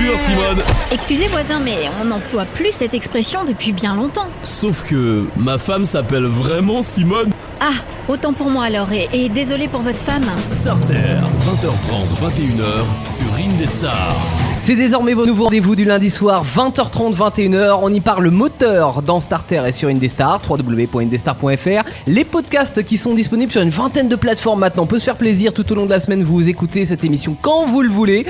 voiture, Simone. Excusez voisin, mais on n'emploie plus cette expression depuis bien longtemps. Sauf que ma femme s'appelle vraiment Simone. Ah, autant pour moi alors, et désolé pour votre femme. Starter, 20h30, 21h sur Indestar. C'est désormais vos nouveaux rendez-vous du lundi soir, 20h30, 21h. On y parle moteur dans Starter et sur Indestar, www.indestar.fr. Les podcasts qui sont disponibles sur une vingtaine de plateformes maintenant. On peut se faire plaisir tout au long de la semaine. Vous écoutez cette émission quand vous le voulez.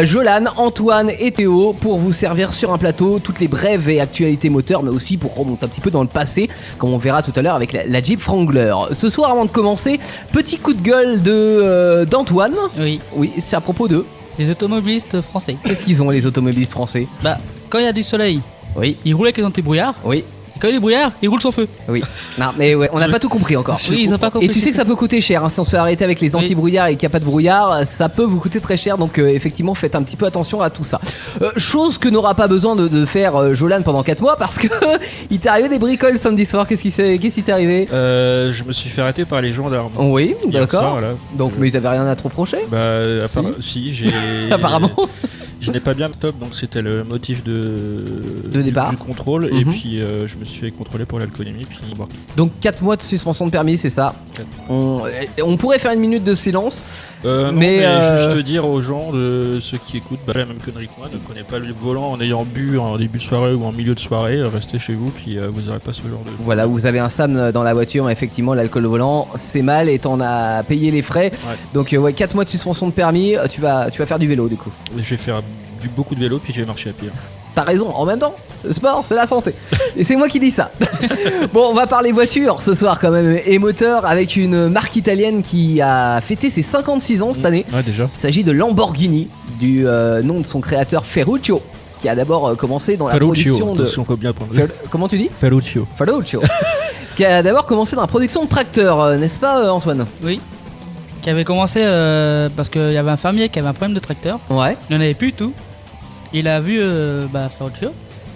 Jolan, Antoine et Théo pour vous servir sur un plateau toutes les brèves et actualités moteurs, mais aussi pour remonter un petit peu dans le passé, comme on verra tout à l'heure avec la Jeep Wrangler. Ce soir, avant de commencer, petit coup de gueule d'Antoine. Oui, c'est à propos d'eux. Les automobilistes français. Qu'est-ce qu'ils ont, les automobilistes français? Bah, quand il y a du soleil, Oui, ils roulent avec les antibrouillards. oui, Et quand il y a des brouillards, ils roulent sans feu. oui. Non, mais ouais, on n'a pas tout compris encore. Oui, ils ont pas compris. Et tu sais que ça peut coûter cher, hein, si on se fait arrêter avec les anti-brouillards et qu'il n'y a pas de brouillard, ça peut vous coûter très cher, donc effectivement faites un petit peu attention à tout ça. Chose que n'aura pas besoin de faire Jolan pendant 4 mois, parce que il t'est arrivé des bricoles samedi soir. Qu'est-ce qui t'est arrivé? Je me suis fait arrêter par les gendarmes. Oui, Hier d'accord. soir, là. Donc, mais t'avais rien à te reprocher? Si, j'ai. Apparemment. Je n'ai pas bien le top, donc c'était le motif De départ. du contrôle. Et Mhm. puis je me suis fait contrôler pour l'alcoolémie. Puis bon. Donc 4 mois de suspension de permis, c'est ça. 4. On pourrait faire une minute de silence. Non, Mais, juste dire aux gens, ceux qui écoutent, la même connerie que moi, ne prenez pas le volant en ayant bu en début de soirée ou en milieu de soirée. Restez chez vous, puis vous n'aurez pas ce genre de. Voilà, vous avez un SAM dans la voiture, effectivement, l'alcool au volant, c'est mal et t'en as payé les frais. Ouais. Donc, 4 mois de suspension de permis, tu vas faire du vélo du coup. Je vais faire beaucoup de vélo, puis je vais marcher à pied. T'as raison, en même temps, le sport, c'est la santé. Et c'est moi qui dis ça. Bon, on va parler voiture ce soir quand même, et moteur, avec une marque italienne qui a fêté ses 56 ans cette année. Ouais, déjà. Il s'agit de Lamborghini, du nom de son créateur Ferruccio, qui a d'abord commencé dans la production de... Attention, faut bien prendre. Comment tu dis? Ferruccio. Ferruccio. Qui a d'abord commencé dans la production de tracteurs, n'est-ce pas Antoine? Oui. Qui avait commencé parce qu'il y avait un fermier qui avait un problème de tracteur. Ouais. Il n'en avait plus du tout. Il a vu Ferruccio.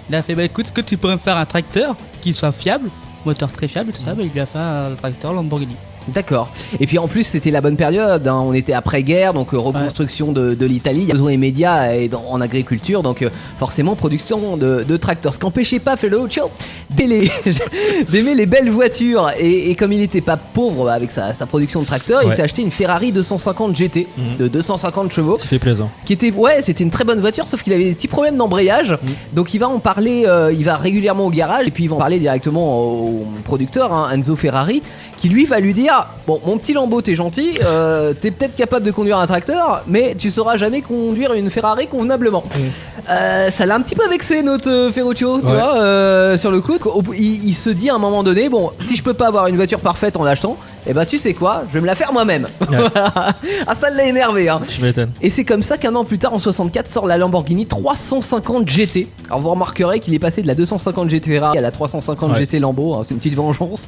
Il a fait écoute, est-ce que tu pourrais me faire un tracteur qui soit fiable, moteur très fiable et tout ça. Il lui a fait un tracteur Lamborghini. D'accord. Et puis en plus c'était la bonne période, hein. On était après-guerre, donc reconstruction de l'Italie, il y a besoin immédiat en agriculture, donc forcément production de tracteurs. Ce qu'empêchait pas Ferruccio d'aimer les belles voitures, et comme il n'était pas pauvre avec sa production de tracteurs, il s'est acheté une Ferrari 250 GT de 250 chevaux. Ça fait plaisir. Qui était, c'était une très bonne voiture, sauf qu'il avait des petits problèmes d'embrayage. Donc il va en parler, il va régulièrement au garage, et puis il va en parler directement au producteur, hein, Enzo Ferrari, qui lui va lui dire: bon, mon petit Lambeau, t'es gentil, t'es peut-être capable de conduire un tracteur, mais tu sauras jamais conduire une Ferrari convenablement. Ça l'a un petit peu vexé notre Ferruccio, tu vois, sur le coup. Il se dit à un moment donné: bon, si je peux pas avoir une voiture parfaite en l'achetant, et bah tu sais quoi, je vais me la faire moi-même. Ah, ça l'a énervé, hein. Tu m'étonnes. Et c'est comme ça qu'un an plus tard, en 64, sort la Lamborghini 350 GT. Alors vous remarquerez qu'il est passé de la 250 GT Ferrari à la 350 GT Lambo, hein, c'est une petite vengeance.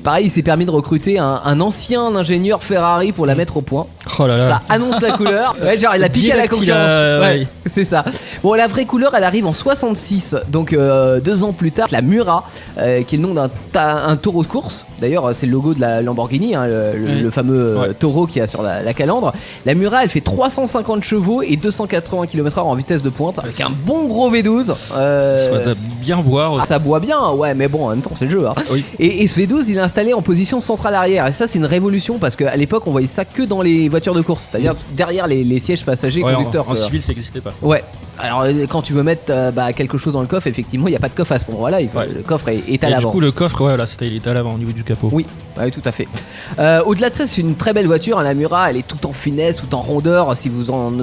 Pareil, il s'est permis de recruter un ancien ingénieur Ferrari pour la mettre au point. Oh là là. Ça annonce la couleur. Ouais, genre il a piqué à la Direct, concurrence. ouais. C'est ça. Bon, la vraie couleur, elle arrive en 66, donc 2 ans plus tard, la Mura, qui est le nom d'un taureau de course. D'ailleurs, c'est le logo de la Lamborghini, hein, le fameux taureau qu'il y a sur la calandre. La Mura, elle fait 350 chevaux et 280 km/h en vitesse de pointe, avec un bon gros V12. Ça doit bien boire aussi. Ça boit bien, ouais, mais bon, en même temps, c'est le jeu. Hein. Oui. Et ce V12, il est installé en position centrale arrière. Et ça, c'est une révolution, parce qu'à l'époque, on voyait ça que dans les voitures de course, c'est-à-dire derrière les sièges passagers conducteurs. En civil, ça n'existait pas. Ouais. Alors quand tu veux mettre quelque chose dans le coffre, effectivement il n'y a pas de coffre à ce moment-là, le coffre est à Et l'avant. du coup le coffre, il était à l'avant au niveau du capot. Oui, tout à fait. Au-delà de ça, c'est une très belle voiture, hein, la Mura, elle est tout en finesse, tout en rondeur. Si vous en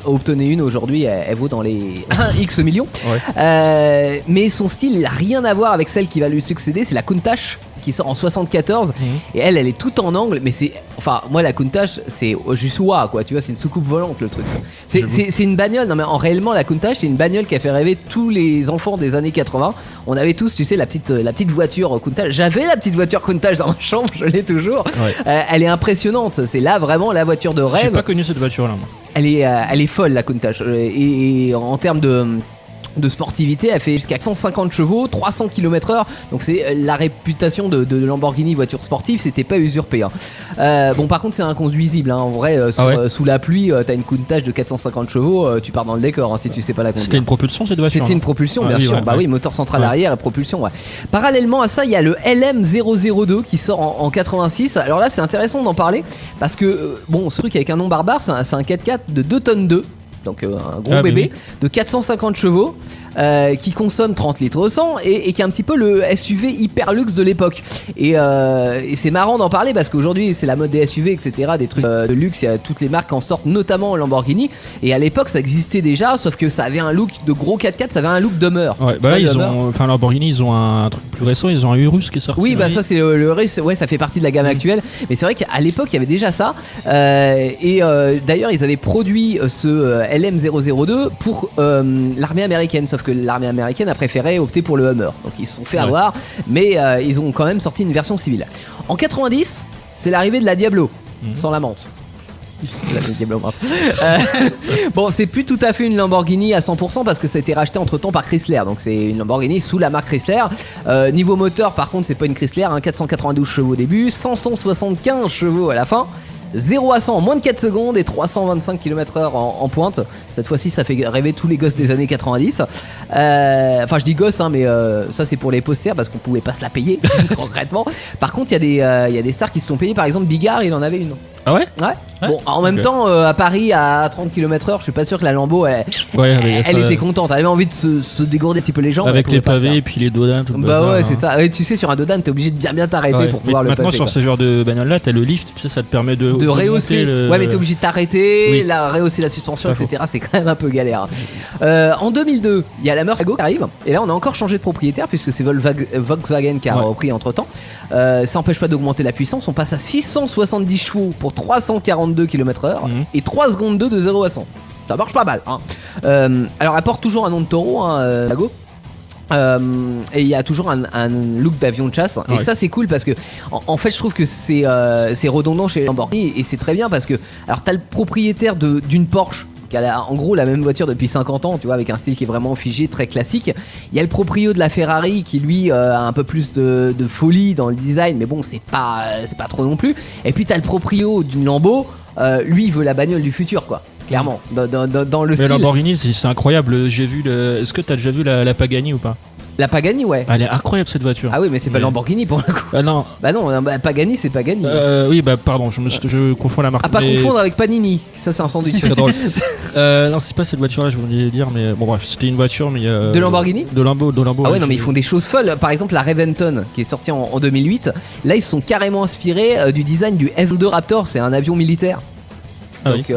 obtenez une aujourd'hui, elle vaut dans les X millions. Ouais. Mais son style, il n'a rien à voir avec celle qui va lui succéder, c'est la Countach, qui sort en 74 et elle est toute en angle, mais c'est, enfin moi la Countach c'est juste ouah quoi, tu vois, c'est une soucoupe volante le truc. C'est une bagnole, non mais réellement la Countach c'est une bagnole qui a fait rêver tous les enfants des années 80. On avait tous, tu sais, la petite voiture Countach. J'avais la petite voiture Countach dans ma chambre, je l'ai toujours. Elle est impressionnante, c'est là vraiment la voiture de rêve. J'ai pas connu cette voiture là moi. Elle est folle la Countach, et en termes de sportivité, elle fait jusqu'à 150 chevaux, 300 km/h, donc c'est la réputation de Lamborghini voiture sportive, c'était pas usurpé. Bon, par contre, c'est inconduisible, en vrai, sous la pluie, t'as une Countach de 450 chevaux, tu pars dans le décor si tu sais pas la conduire. C'était une propulsion cette voiture? C'était une propulsion, bien sûr. Oui, moteur central arrière et propulsion. Parallèlement à ça, il y a le LM002 qui sort en 86. Alors là, c'est intéressant d'en parler parce que bon, ce truc avec un nom barbare, c'est un 4x4 de 2 tonnes 2. Donc un gros bébé de 450 chevaux qui consomme 30 litres au 100 et qui est un petit peu le SUV hyper luxe de l'époque. Et c'est marrant d'en parler parce qu'aujourd'hui c'est la mode des SUV, etc. Des trucs de luxe, toutes les marques en sortent, notamment Lamborghini. Et à l'époque ça existait déjà, sauf que ça avait un look de gros 4x4, ça avait un look Hummer. Ouais, bah là Lamborghini ils ont un truc plus récent, ils ont un Urus qui est sorti. Oui, bah ça c'est le Urus, ouais, ça fait partie de la gamme actuelle. Mais c'est vrai qu'à l'époque il y avait déjà ça. D'ailleurs ils avaient produit ce LM002 pour l'armée américaine, sauf que l'armée américaine a préféré opter pour le Hummer, donc ils se sont fait avoir, mais ils ont quand même sorti une version civile. En 90, c'est l'arrivée de la Diablo, sans la menthe. Bon, c'est plus tout à fait une Lamborghini à 100% parce que ça a été racheté entre temps par Chrysler, donc c'est une Lamborghini sous la marque Chrysler. Niveau moteur, par contre, c'est pas une Chrysler, 492 chevaux au début, 575 chevaux à la fin. 0 à 100 en moins de 4 secondes et 325 km/h en pointe. Cette fois-ci, ça fait rêver tous les gosses des années 90. Enfin, je dis gosses, mais ça c'est pour les posters parce qu'on pouvait pas se la payer concrètement. Par contre, il y a des stars qui se sont payées. Par exemple, Bigard, il en avait une. Ah ouais? Bon, en même temps, à Paris, à 30 km/h, je suis pas sûr que la Lambo, elle était contente. Elle avait envie de se dégourdir un petit peu les jambes. Avec les pavés et puis les dodans. Tout c'est ça. Ouais, tu sais, sur un dodan, t'es obligé de bien t'arrêter pour pouvoir le passer. Maintenant, sur ce genre de bagnole là, t'as le lift, tu sais, ça te permet de rehausser. Ouais, mais t'es obligé de t'arrêter, rehausser la suspension, etc. C'est quand même un peu galère. En 2002, il y a la Murcielago qui arrive. Et là, on a encore changé de propriétaire puisque c'est Volkswagen qui a repris entre temps. Ça n'empêche pas d'augmenter la puissance. On passe à 670 chevaux pour 342 km/h et 3 secondes 2 de 0 à 100. Ça marche pas mal. Alors, elle porte toujours un nom de taureau, Lago. Et il y a toujours un look d'avion de chasse. Et ça, c'est cool parce que, en fait, je trouve que c'est redondant chez Lamborghini. Et c'est très bien parce que, alors, t'as le propriétaire d'une Porsche qui a en gros la même voiture depuis 50 ans, tu vois, avec un style qui est vraiment figé, très classique. Il y a le proprio de la Ferrari qui lui a un peu plus de folie dans le design, mais bon, c'est pas trop non plus. Et puis t'as le proprio d'une Lambo, lui il veut la bagnole du futur, quoi. Clairement, dans le style. Mais Lamborghini, c'est incroyable. J'ai vu est-ce que t'as déjà vu la Pagani ou pas? La Pagani, ouais. Elle est incroyable cette voiture. Ah oui, mais c'est pas Lamborghini pour le coup. Ah non. Bah non, Pagani c'est Pagani. Oui, bah pardon, je confonds la marque. À pas confondre avec Panini, ça c'est un sandwich. Très drôle. Non, c'est pas cette voiture là, je voulais dire, mais bon bref, c'était une voiture, mais de Lamborghini. De Lambo. Ah ouais, non mais ils font des choses folles. Par exemple, la Reventon qui est sortie en 2008. Là, ils se sont carrément inspirés du design du F-2 Raptor. C'est un avion militaire. Donc,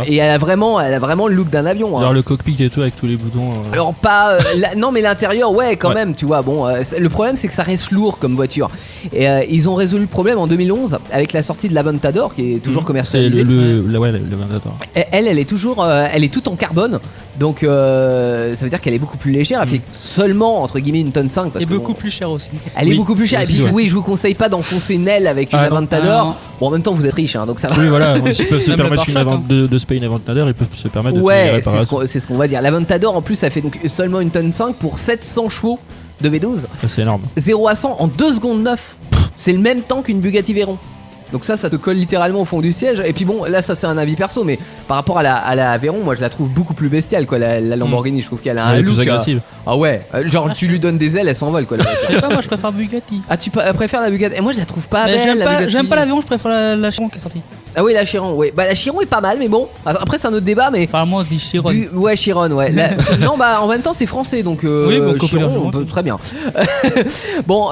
et elle a vraiment le look d'un avion. Alors le cockpit et tout avec tous les boutons. Alors pas, non mais l'intérieur, ouais, quand même, tu vois. Bon, le problème c'est que ça reste lourd comme voiture. Et ils ont résolu le problème en 2011 avec la sortie de l'Aventador qui est toujours commercialisée. L'Aventador. Elle est toujours, elle est toute en carbone. Donc ça veut dire qu'elle est beaucoup plus légère. Elle fait seulement entre guillemets une tonne 5. Et beaucoup plus chère aussi. Elle est beaucoup plus chère. Et puis oui, je vous conseille pas d'enfoncer une aile avec une Aventador. Bon, en même temps vous êtes riche, donc ça va. Oui, voilà. Ils peuvent se permettre de se payer une Aventador, ils peuvent se permettre de payer la réparation. C'est ce qu'on va dire. L'Aventador en plus ça fait donc seulement une tonne 5 pour 700 chevaux de V12. Ça c'est énorme. 0 à 100 en 2 secondes 9. C'est le même temps qu'une Bugatti Veyron. Donc ça te colle littéralement au fond du siège. Et puis bon, là ça c'est un avis perso, mais par rapport à la Veyron, moi je la trouve beaucoup plus bestiale, quoi. La Lamborghini, je trouve qu'elle a un look plus agressive. Ah ouais, genre tu lui donnes des ailes, elle s'envole, quoi. Moi je préfère Bugatti. Ah, tu préfères la Bugatti? Et moi je la trouve pas belle. J'aime pas la Veyron, je préfère la Chiron qui est sortie. Ah oui, la Chiron, ouais. Bah la Chiron est pas mal, mais bon. Après c'est un autre débat, mais. Enfin moi on se dit Chiron. Ouais, Chiron, ouais. Non, bah en même temps c'est français, donc oui, Chiron, on peut très bien. Bon,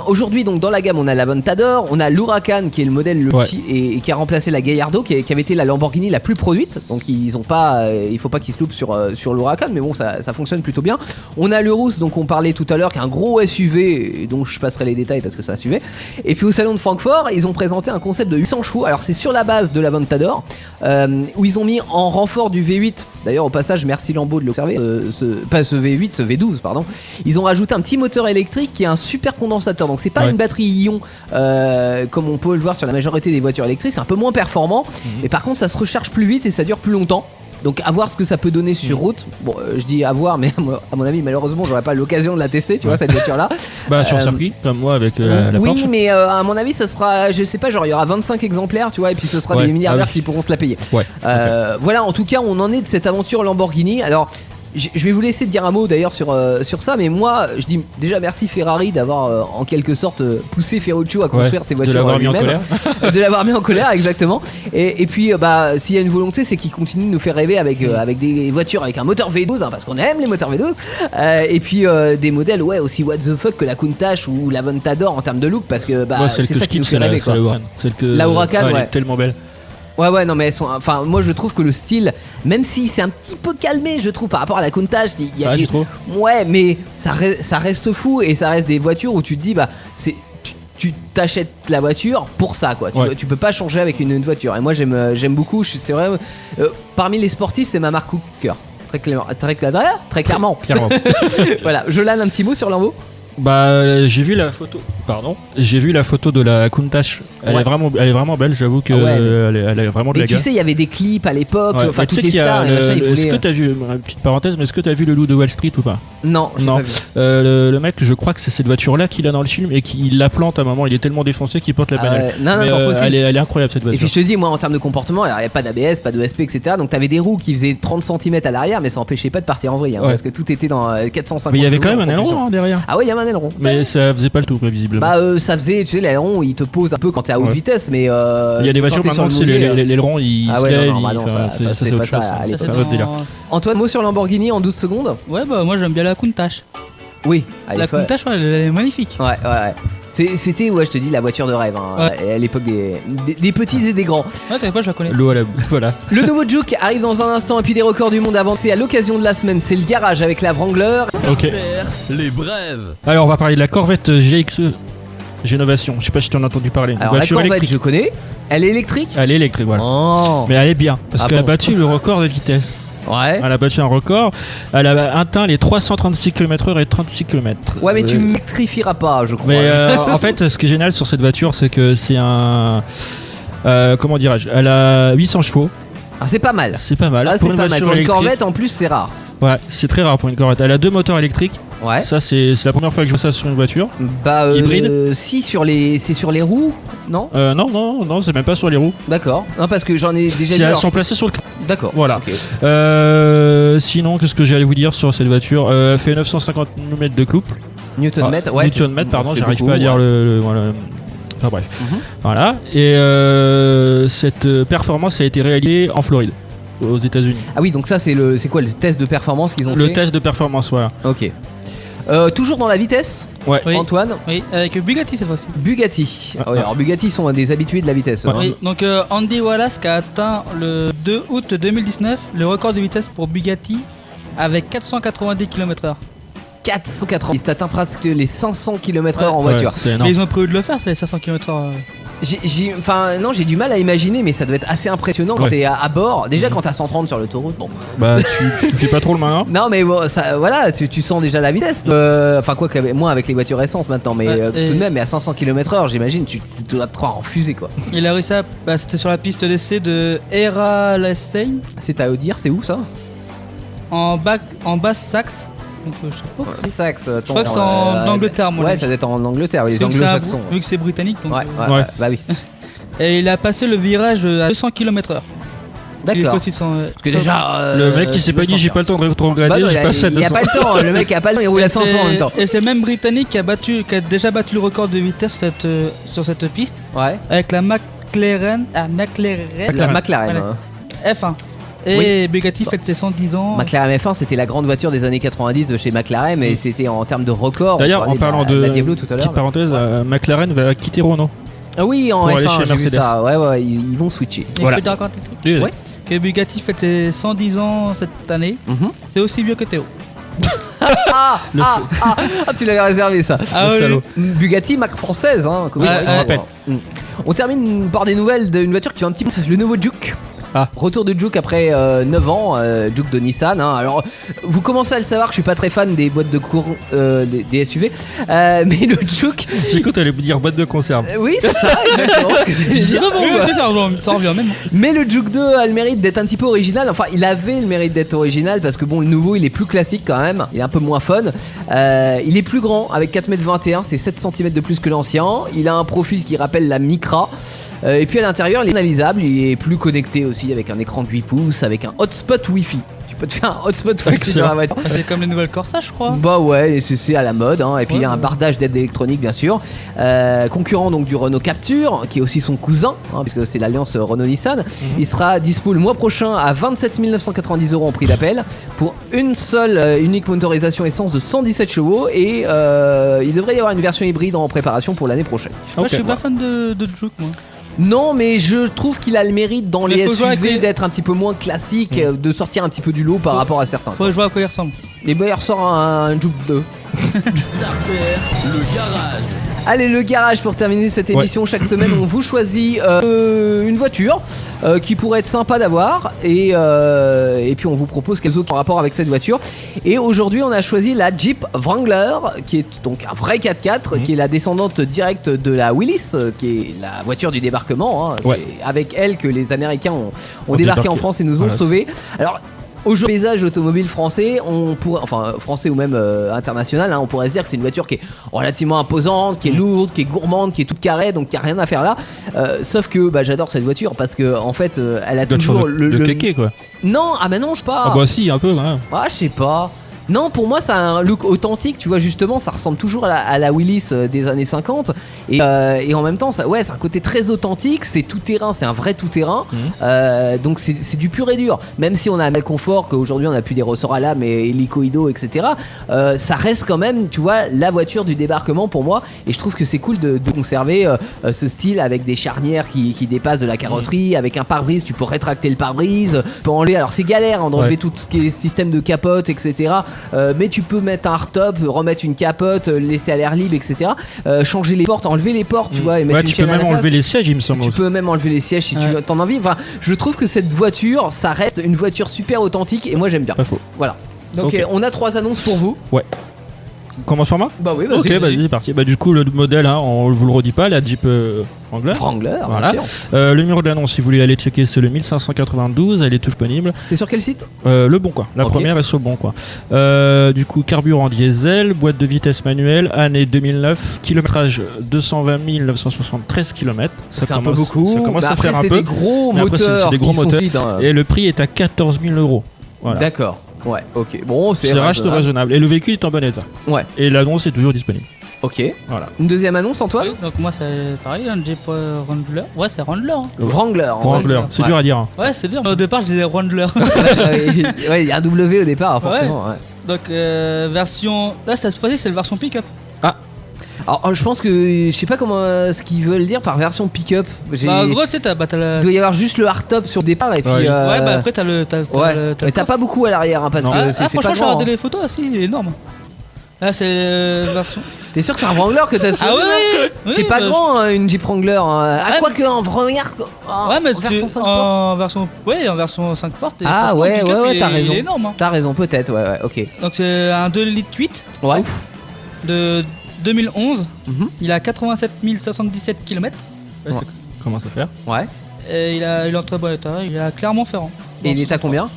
aujourd'hui donc dans la gamme on a l'Aventador, on a l'Huracan qui est le modèle petit et qui a remplacé la Gallardo qui avait été la Lamborghini la plus produite. Donc ils ont pas, il faut pas qu'ils se loupent sur l'Huracan, mais bon ça fonctionne plutôt bien. On a l'Urus, donc on parlait tout à l'heure, qui est un gros SUV, et dont je passerai les détails parce que c'est un SUV. Et puis au salon de Francfort, ils ont présenté un concept de 800 chevaux. Alors c'est sur la base de l'Aventador, où ils ont mis en renfort du V8. D'ailleurs au passage merci Lambo de l'observer, pas ce V8, ce V12 pardon. Ils ont rajouté un petit moteur électrique qui est un super condensateur. Donc c'est pas une batterie ion comme on peut le voir sur la majorité des voitures électriques, c'est un peu moins performant. Et par contre ça se recharge plus vite et ça dure plus longtemps. Donc à voir ce que ça peut donner sur route. Bon, je dis à voir, mais à mon avis, malheureusement, j'aurais pas l'occasion de la tester, tu vois, cette voiture-là. Bah sur circuit, comme moi avec la oui, Porsche. mais à mon avis, ça sera, je sais pas, genre il y aura 25 exemplaires, tu vois, et puis ce sera des milliardaires qui pourront se la payer. Ouais. Voilà, en tout cas, on en est de cette aventure Lamborghini. Alors, je vais vous laisser dire un mot d'ailleurs sur ça, mais moi, je dis déjà merci Ferrari d'avoir en quelque sorte poussé Ferruccio à construire ces voitures de l'avoir mis en lui-même. colère. De l'avoir mis en colère, exactement. Et puis, s'il y a une volonté, c'est qu'il continue de nous faire rêver avec des voitures avec un moteur V12, hein, parce qu'on aime les moteurs V12. Et puis des modèles, aussi what the fuck que la Countach ou la Ventador en termes de look, parce que Moi, c'est ça qui nous fait rêver, quoi. La Huracan, elle ouais. est tellement belle. Ouais, non, mais elles sont. Enfin, moi je trouve que le style, même si c'est un petit peu calmé, je trouve, par rapport à la Countach, il y a tu trouves ouais, mais ça reste fou et ça reste des voitures où tu te dis, tu t'achètes la voiture pour ça, quoi. Tu peux pas changer avec une voiture. Et moi j'aime beaucoup. C'est vrai, parmi les sportifs, c'est ma marque coup de cœur. Très clairement. Voilà, Jolan, un petit mot sur Lambo. Bah j'ai vu la photo. J'ai vu la photo de la Countach. Elle est vraiment belle. J'avoue que elle est vraiment de la Et tu gueule. sais, il y avait des clips à l'époque. Ouais. Enfin, Tu sais toutes les qu'il y a stars. Et machin, ils Est-ce que voulaient. t'as vu, une petite parenthèse, mais est-ce que t'as vu le loup de Wall Street ou pas? Non, j'ai Non. pas vu. Le mec, je crois que c'est cette voiture-là qu'il a dans le film et qu'il la plante à un moment. Il est tellement défoncé qu'il porte la bagnole. Non, Mais, fort possible. elle est incroyable cette Et voiture. puis je te dis, moi en termes de comportement, alors il n'y a pas d'ABS, pas d'ESP, etc. Donc t'avais des roues qui faisaient 30 cm à l'arrière, mais ça empêchait pas de partir en vrille, hein, parce que tout était dans 450. Mais il y avait quand même un chevaux en aileron derrière. Ah ouais, il y avait un aileron. Mais ça faisait pas le tout, quoi, visiblement. Ça faisait, tu sais, l'aileron il te pose un peu quand t'es à haute vitesse, mais. Il y a des voitures maintenant, c'est l'aileron, il ah se ouais, lève. non, ça, c'est c'est autre pas chose. ça à l'époque. C'est un autre délire. Antoine, mot sur Lamborghini en 12 secondes. Ouais, bah moi j'aime bien la Countach. Oui, La Countach, elle est magnifique. Ouais. C'était, je te dis, la voiture de rêve, hein, à l'époque des petits et des grands. Ouais, t'as pas, je la connais. L'eau à la voilà. Le nouveau Juke arrive dans un instant, et puis des records du monde avancés à l'occasion de la semaine. C'est le garage avec la Wrangler. Ok. Les brèves. Alors on va parler de la Corvette GXE Génovation. Je sais pas si tu en as entendu parler. Alors la Voiture Corvette, électrique. je connais. Elle est électrique. Elle est électrique, voilà. Oh. Mais elle est bien parce Ah qu'elle bon. a battu le record de vitesse. Ouais. Elle a battu un record. Elle a atteint les 336 km/h et 36 km. Ouais, mais tu m'électrifieras pas, je crois. Mais en fait, ce qui est génial sur cette voiture, c'est que c'est un. Comment dirais-je? Elle a 800 chevaux. Ah, c'est pas mal. C'est pas mal. Ah, pour c'est une pas mal. voiture Pour une électrique. Corvette, en plus, c'est rare. Ouais, c'est très rare pour une Corvette. Elle a 2 moteurs électriques. Ouais. Ça, c'est la première fois que je vois ça sur une voiture. Hybride. Si, c'est sur les roues, non? Non, c'est même pas sur les roues. D'accord. Non, parce que j'en ai déjà vu. Elles alors, sont placées sur le. D'accord. Voilà. Ok. Sinon, qu'est-ce que j'allais vous dire sur cette voiture? Elle fait 950 Nm de couple. Newton-mètre, ouais. Newton-mètre, pardon, c'est j'arrive beaucoup, pas à dire ouais. voilà. Enfin bref. Mhm. Voilà. Et cette performance a été réalisée en Floride, aux États-Unis. Ah oui, donc ça, c'est quoi le test de performance qu'ils ont Le fait? test de performance, voilà. Ok. Toujours dans la vitesse, Ouais. Oui. Antoine. Oui, avec Bugatti cette fois-ci. Bugatti. Ah ouais, alors Bugatti sont des habitués de la vitesse. Ouais. hein. Oui, donc Andy Wallace qui a atteint le 2 août 2019 le record de vitesse pour Bugatti avec 490 km/h. 490, t'atteins presque les 500 km/h en voiture. Ouais, c'est Mais énorme. ils ont prévu de le faire, c'est les 500 km/h. J'ai du mal à imaginer, mais ça doit être assez impressionnant quand Ouais. t'es à bord. Déjà quand t'as 130 sur l'autoroute, bon. Bah, tu fais pas trop le malin. Non, mais bon, ça, voilà, tu sens déjà la vitesse. Enfin, quoi que moins avec les voitures récentes maintenant, mais Ouais, et- tout de même, mais à 500 km/h, j'imagine, tu dois te croire en fusée, quoi. Il a réussi à. C'était sur la piste d'essai de Era Lassay C'est à dire, c'est où ça? en Basse-Saxe. Donc je sais pas où c'est. Saxe. Je crois que c'est en Angleterre, moi. Ouais, ça doit être en Angleterre, oui, les Vu que c'est anglo-saxons. vu que c'est britannique. Donc, Ouais, Ouais. bah oui. Et il a passé le virage à 200 km/h. Il D'accord. faut 600. Parce que déjà. Le mec, il s'est pas dit, j'ai pas le temps de rétrograder, Bah non, je passe à il a 200. pas le temps, le mec a pas le temps, il roule à 500 en même temps. Et c'est même britannique qui a déjà battu le record de vitesse sur cette piste Ouais. avec la McLaren. La McLaren. Voilà. hein. F1. Et Bugatti fête ses 110 ans. McLaren F1, c'était la grande voiture des années 90 de chez McLaren, mais c'était en termes de record. D'ailleurs, on en parlait parlant de de. la Diablo tout à l'heure. Petite parenthèse, McLaren va quitter Renault. Ah oui, en pour aller F1, chez j'ai vu Mercedes. ça. Ouais, ils vont switcher. Et Voilà. je peux te raconter un truc Oui, Ouais. que Bugatti fête ses 110 ans cette année. Mhm. C'est aussi vieux que Théo. Tu l'avais réservé ça. Ah oui. salaud. Bugatti, marque française, hein. Comme Ouais, on ouais. rappelle. On termine par des nouvelles d'une voiture qui va un petit peu. Le nouveau Juke. Ah. Retour de Juke après 9 ans, Juke de Nissan. Hein. Alors, vous commencez à le savoir que je suis pas très fan des boîtes de cours des SUV, mais le Juke. J'ai cru que t'allais vous dire boîte de conserve. Oui, c'est ça, exactement ce que j'allais dire. Ça revient même. Mais le Juke 2 a le mérite d'être un petit peu original. Enfin, il avait le mérite d'être original parce que bon, le nouveau il est plus classique quand même. Il est un peu moins fun. Il est plus grand avec 4m21, c'est 7 cm de plus que l'ancien. Il a un profil qui rappelle la Micra. Et puis à l'intérieur, il est analysable. Il est plus connecté aussi avec un écran de 8 pouces, avec un hotspot Wi-Fi. Tu peux te faire un hotspot Wi-Fi dans la voiture. C'est comme les nouvelles Corsa, je crois. Bah ouais, c'est à la mode. Hein. Et puis il y a un bardage d'aide électronique, bien sûr. Concurrent donc du Renault Captur, qui est aussi son cousin, hein, puisque c'est l'alliance Renault-Nissan. Il sera dispo le mois prochain à 27 990 € en prix d'appel pour une seule unique motorisation essence de 117 chevaux. Et il devrait y avoir une version hybride en préparation pour l'année prochaine. Moi, je suis pas fan de Juke, moi. Non, mais je trouve qu'il a le mérite dans Mais les faut jouer avec SUV les- d'être un petit peu moins classique, de sortir un petit peu du lot par rapport à certains. Faut que je vois à quoi il ressemble. Et bah il ressort un Juke 2. Starter, le garage. Allez, le garage pour terminer cette émission. Chaque semaine, on vous choisit une voiture qui pourrait être sympa d'avoir et puis on vous propose quelques autres en rapport avec cette voiture. Et aujourd'hui, on a choisi la Jeep Wrangler, qui est donc un vrai 4x4, qui est la descendante directe de la Willys, qui est la voiture du débarquement. Hein. Ouais. C'est avec elle que les Américains ont On débarqué débarqué. en France et nous ont Voilà. sauvés. Alors, aujourd'hui, paysage automobile français, on pourrait, enfin français ou même international, hein, on pourrait se dire que c'est une voiture qui est relativement imposante, qui est lourde, qui est gourmande, qui est toute carrée, donc il n'y a rien à faire là. Sauf que bah, j'adore cette voiture parce que en fait, elle a toujours de kéké quoi. Non, ah bah non, je sais pas. Ah bah si, un peu quand même. Ah, je sais pas. Non, pour moi, ça a un look authentique, tu vois, justement, ça ressemble toujours à la Willys des années 50. Et en même temps, ça, ouais, c'est un côté très authentique, c'est tout terrain, c'est un vrai tout terrain. Donc c'est du pur et dur. Même si on a un confort, qu'aujourd'hui on a plus des ressorts à lame et hélicoïdaux, etc. Ça reste quand même, tu vois, la voiture du débarquement pour moi. Et je trouve que c'est cool de conserver ce style avec des charnières qui dépassent de la carrosserie, avec un pare-brise, tu peux rétracter le pare-brise, tu peux enlever. Alors c'est galère hein, d'enlever tout ce qui est système de capote, etc. Mais tu peux mettre un hardtop, remettre une capote, laisser à l'air libre, etc. Changer les portes, enlever les portes, tu vois, et mettre Ouais, une tu peux chaîne à la même place. enlever les sièges, il me semble. Tu peux même enlever les sièges si tu t'en as envie. Enfin, je trouve que cette voiture, ça reste une voiture super authentique et moi j'aime bien. Pas faux. Voilà. Donc Ok. on a 3 annonces pour vous. On commence par moi. Bah oui, Ok, vas-y, c'est parti. Bah du coup, le modèle, hein, on vous le redit pas, la Jeep Wrangler. Wrangler, Voilà. bien sûr. Le numéro de l'annonce, si vous voulez aller checker, c'est le 1592. Elle est tout disponible. C'est sur quel site? Le bon quoi. La Ok. première est sur le bon quoi. Du coup, carburant diesel, boîte de vitesse manuelle, année 2009, kilométrage 220 973 km. C'est un peu beaucoup. Ça commence Bah à après, faire un c'est peu. des gros Mais après, c'est moteurs. des gros qui sont moteurs. vides, hein. Et le prix est à 14 000 €. Voilà. D'accord. Ouais, ok. Bon, c'est C'est reste raisonnable. raisonnable. Et le véhicule est en bon état. Ouais, Et l'annonce est toujours disponible. ok. Voilà. Une deuxième annonce, Antoine? Oui, donc moi c'est pareil, un Jeep Wrangler. Ouais, c'est Wrangler. Hein. Wrangler. en Wrangler, fait. c'est Ouais. dur à dire. Hein. Ouais, c'est dur. Au départ, je disais Wrangler. Ouais, il y a un W au départ, forcément. Ouais. Donc version. Là, cette fois-ci, c'est la version pick-up. Alors, je pense que je sais pas comment ce qu'ils veulent dire par version pick-up. Bah, en gros, tu sais, t'as la. Il doit y avoir juste le hardtop sur le départ et puis. Ouais. Ouais, bah après, t'as le. Ouais. t'as Mais t'as pas beaucoup à l'arrière hein, parce Non. que Ah, c'est franchement, pas je suis grand. regardé Hein. les photos aussi, il est énorme. Là, c'est version. T'es sûr que c'est un Wrangler que t'as Ah soulevé, ouais, là oui, C'est pas bah, grand hein, une Jeep Wrangler. Hein. Ah Ouais, quoi que un Wrangler. Ouais, mais en version 5 portes. en version. Ouais, en version 5 portes. et Ah franchement, ouais, le pick-up, ouais, il t'as est- raison. Il est énorme. Hein. T'as raison, peut-être, ouais, ok. Donc, c'est un 2 litres 8 Ouais. de 2011. Mhm. Il a 87 077 km. Comment ça faire? Ouais. Et il est en très bon état. Il est à Clermont-Ferrand. Et il est à combien?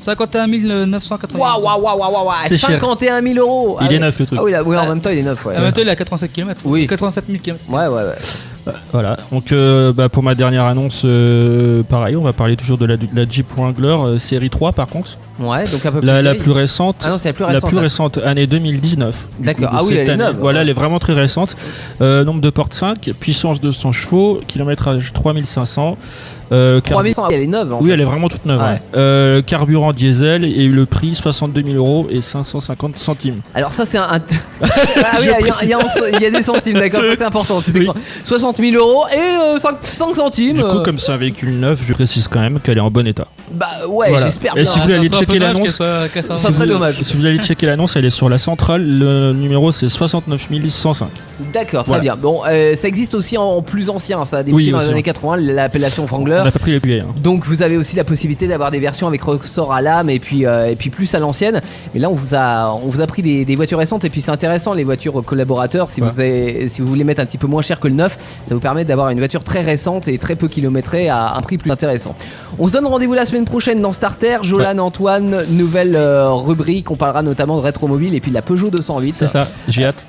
51 980. Waouh, waouh, waouh, waouh, waouh, C'est cher. 51 000 €. Il Ah est ouais. neuf le truc. Ah oui, là, oui, en Ah. même temps, il est neuf, ouais. En même temps, il est à 87 km. Oui. 87 000 km. Ouais, ouais, ouais. Voilà, donc bah, pour ma dernière annonce, pareil, on va parler toujours de la Jeep Wrangler série 3 par contre. Ouais, donc un peu plus. La vieille. plus récente, Ah non, c'est la plus la récente. plus là. récente, année 2019. du D'accord. coup, de Ah oui, cette elle est année. neuve. Voilà, elle est vraiment très récente. Nombre de portes 5, puissance 200 chevaux, kilométrage 3500. 3100, elle est neuve. En Oui, fait. elle est vraiment toute neuve. Ouais. Ouais. Carburant diesel et le prix 62 000 € et 550 centimes. Alors ça c'est un... ah oui, il y a des centimes, d'accord, ça c'est important. Tu sais Oui. quoi. 60 000 € et 5 centimes. Du coup, comme c'est un véhicule neuf, je précise quand même qu'elle est en bon état. Bah ouais, Voilà. j'espère Et bien. si vous voulez aller checker l'annonce, Ça si serait vous- dommage. Si vous allez checker l'annonce, elle est sur la centrale. Le numéro c'est 69 105. D'accord, très Voilà. bien. Bon, ça existe aussi en plus ancien, ça a débuté Oui, dans les aussi, années ouais. 80, l'appellation Wrangler. couleurs. On n'a pas pris les billets. Hein. Donc vous avez aussi la possibilité d'avoir des versions avec ressort à lame et puis plus à l'ancienne. Mais là on vous a pris des voitures récentes et puis c'est intéressant les voitures collaborateurs si vous voulez mettre un petit peu moins cher que le neuf, ça vous permet d'avoir une voiture très récente et très peu kilométrée à un prix plus intéressant. On se donne rendez-vous la semaine prochaine dans Starter. Jolan, Antoine, nouvelle rubrique, on parlera notamment de rétromobile et puis de la Peugeot 208. C'est ça, j'ai hâte.